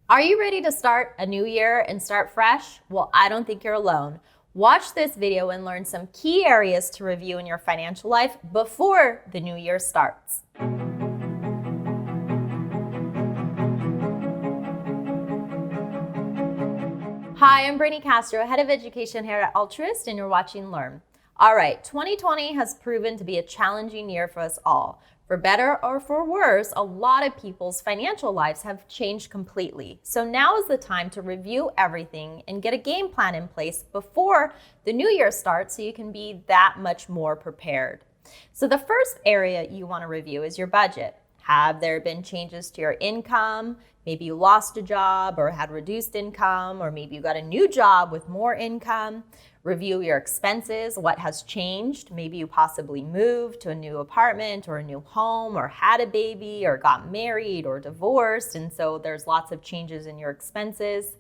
Are you ready to start a new year and start fresh? Well, I don't think you're alone. Watch this video and learn some key areas to review in your financial life before the new year starts. Hi, I'm Brittney Castro, Head of Education here at Altruist, and you're watching Learn. All right, 2020 has proven to be a challenging year for us all. For better or for worse, a lot of people's financial lives have changed completely. So now is the time to review everything and get a game plan in place before the new year starts so you can be that much more prepared. So the first area you want to review is your budget. Have there been changes to your income? Maybe you lost a job or had reduced income, or maybe you got a new job with more income. Review your expenses, what has changed. Maybe you possibly moved to a new apartment or a new home, or had a baby, or got married or divorced, and so there's lots of changes in your expenses.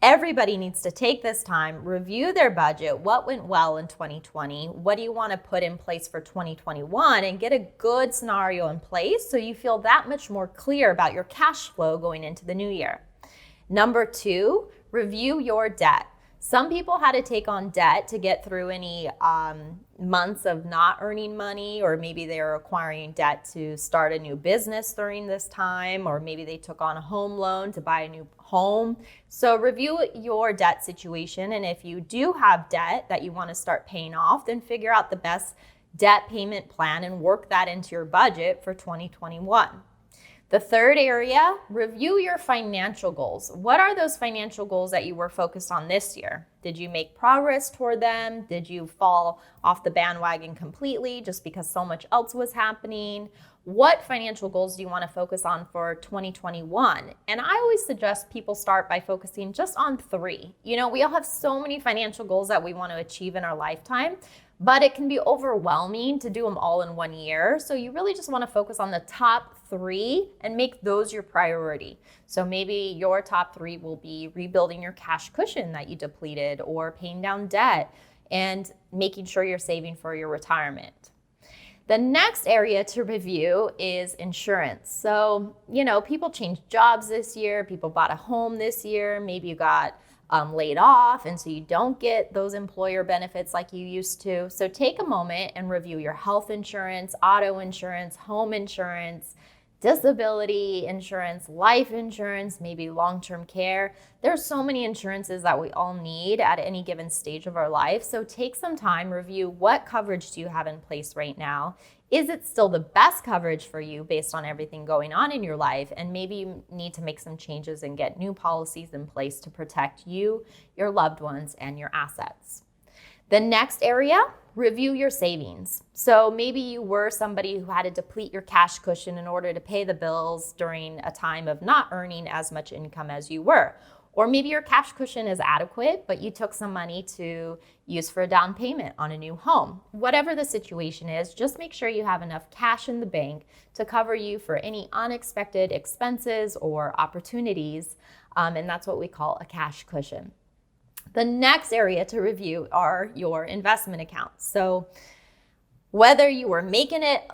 Everybody needs to take this time, review their budget, what went well in 2020, what do you want to put in place for 2021, and get a good scenario in place so you feel that much more clear about your cash flow going into the new year. Number 2, review your debt. Some people had to take on debt to get through any months of not earning money, or maybe they were acquiring debt to start a new business during this time, or maybe they took on a home loan to buy a new home. So review your debt situation, and if you do have debt that you want to start paying off, then figure out the best debt payment plan and work that into your budget for 2021. The third area, review your financial goals. What are those financial goals that you were focused on this year? Did you make progress toward them? Did you fall off the bandwagon completely just because so much else was happening? What financial goals do you want to focus on for 2021? And I always suggest people start by focusing just on 3. We all have so many financial goals that we want to achieve in our lifetime, but it can be overwhelming to do them all in one year. So you really just want to focus on the top 3 and make those your priority. So maybe your top 3 will be rebuilding your cash cushion that you depleted, or paying down debt, and making sure you're saving for your retirement. The next area to review is insurance. So, people changed jobs this year, people bought a home this year, maybe you got laid off, and so you don't get those employer benefits like you used to. So take a moment and review your health insurance, auto insurance, home insurance, disability insurance, life insurance, maybe long-term care. There's so many insurances that we all need at any given stage of our life. So take some time, review what coverage do you have in place right now. Is it still the best coverage for you based on everything going on in your life? And maybe you need to make some changes and get new policies in place to protect you, your loved ones, and your assets. The next area, review your savings. So maybe you were somebody who had to deplete your cash cushion in order to pay the bills during a time of not earning as much income as you were. Or maybe your cash cushion is adequate, but you took some money to use for a down payment on a new home. Whatever the situation is, just make sure you have enough cash in the bank to cover you for any unexpected expenses or opportunities, and that's what we call a cash cushion. The next area to review are your investment accounts. So whether you were making it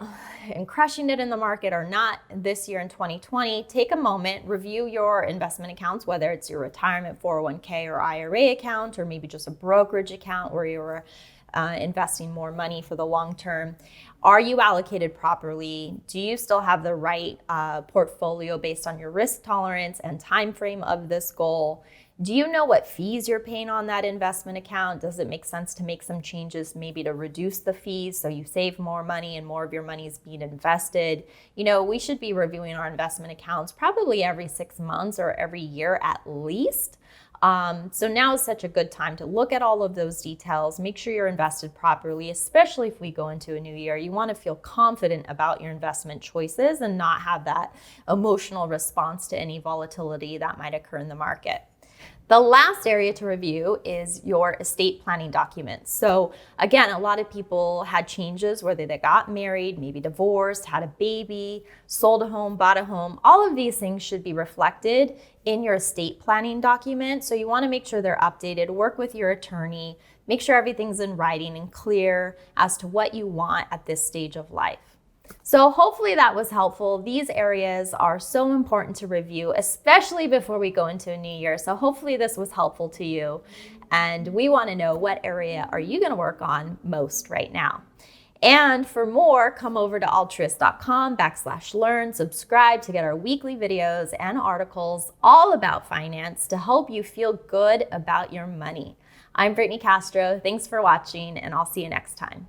and crushing it in the market or not this year in 2020, take a moment, review your investment accounts, whether it's your retirement 401k or IRA account, or maybe just a brokerage account where you're investing more money for the long term. Are you allocated properly? Do you still have the right portfolio based on your risk tolerance and time frame of this goal? Do you know what fees you're paying on that investment account? Does it make sense to make some changes, maybe to reduce the fees so you save more money and more of your money is being invested? We should be reviewing our investment accounts probably every 6 months or every year at least. So now is such a good time to look at all of those details, make sure you're invested properly, especially if we go into a new year. You want to feel confident about your investment choices and not have that emotional response to any volatility that might occur in the market. The last area to review is your estate planning documents. So again, a lot of people had changes, whether they got married, maybe divorced, had a baby, sold a home, bought a home. All of these things should be reflected in your estate planning document. So you want to make sure they're updated, work with your attorney, make sure everything's in writing and clear as to what you want at this stage of life. So hopefully that was helpful. These areas are so important to review, especially before we go into a new year. So hopefully this was helpful to you. And we want to know, what area are you going to work on most right now? And for more, come over to altruist.com/learn, subscribe to get our weekly videos and articles all about finance to help you feel good about your money. I'm Brittney Castro. Thanks for watching, and I'll see you next time.